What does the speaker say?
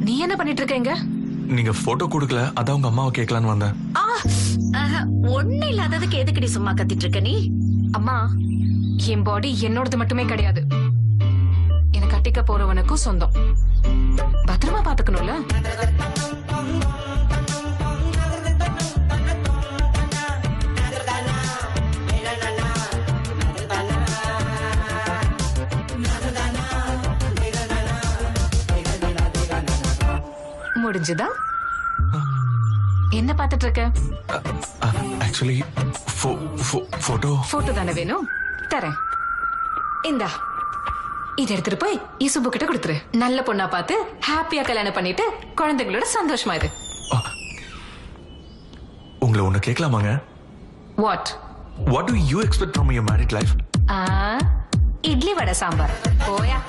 நீ என்ன பண்ணிட்டு இருக்கீங்க? நீங்க போட்டோ கொடுக்கல, அதான் உங்க அம்மாவை கேட்கலான்னு வந்தேன். ஒண்ணு இல்லாததுக்கு எதுக்குடி சும்மா கத்திட்டு இருக்க நீ? அம்மா, என் பாடி என்னோடது மட்டுமே கிடையாது, எனக்கு கட்டிக்க போறவனுக்கும் சொந்தம். பத்திரமா பாத்துக்கணும்ல. முடிஞ்சுதா? என்ன பாத்துட்டு இருக்க? ஆக்சுவலி போட்டோ தானே வேணும், தரேன். இந்தா, இத எடுத்துட்டு போய் இசுபு கிட்ட கொடுத்துரு. நல்ல பொண்ணா பார்த்து ஹாப்பியா கல்யாணம் பண்ணிட்டு குழந்தைகளோட சந்தோஷமா இரு. உங்களை ஒண்ணு கேட்கலாமாங்க? What do you expect from your married life? Idli vadai sambar. போயா.